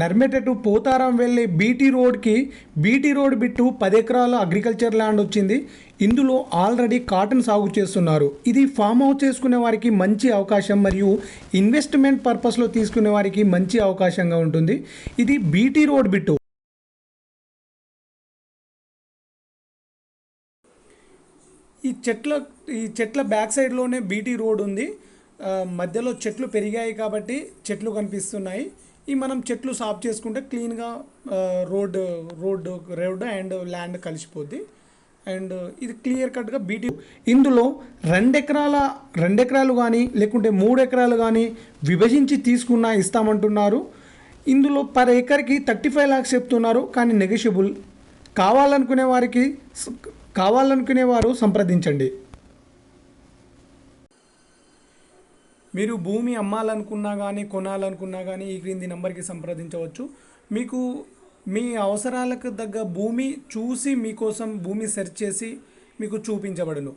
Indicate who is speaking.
Speaker 1: Narmetta to Potharam వెళ్ళే BT road bit 10 ఎకరాల agriculture land వచ్చింది. ఇందులో ఆల్రెడీ కాటన్ సాగు చేస్తున్నారు. ఇది ఫామ్ హౌస్ చేసుకునే వారికి మంచి అవకాశం మరియు ఇన్వెస్ట్మెంట్ పర్పస్లో తీసుకునే వారికి మంచి అవకాశంగా ఉంటుంది. ఇది బీటీ రోడ్ బిట్టు. ఈ చెట్ల బ్యాక్ సైడ్లోనే బీటీ రోడ్ ఉంది. మధ్యలో చెట్లు పెరిగాయి కాబట్టి చెట్లు కనిపిస్తున్నాయి. ఈ మనం చెట్లు సాఫ్ చేసుకుంటే క్లీన్గా రోడ్ అండ్ ల్యాండ్ కలిసిపోద్ది. అండ్ ఇది క్లియర్ కట్గా బీటీ. ఇందులో 2 ఎకరాలు కానీ లేకుంటే 3 ఎకరాలు కానీ విభజించి తీసుకున్నా ఇస్తామంటున్నారు. ఇందులో పర్ ఏకర్కి 35 lakhs చెప్తున్నారు, కానీ నెగోషియబుల్. కావాలనుకునే వారు సంప్రదించండి. మీరు భూమి అమ్మాలనుకున్నా కానీ కొనాలనుకున్నా కానీ ఈ క్రింది నెంబర్కి సంప్రదించవచ్చు. మీకు మీ అవసరాలకు తగ్గ భూమి చూసి మీకోసం భూమి సెర్చ్ చేసి మీకు చూపించబడును.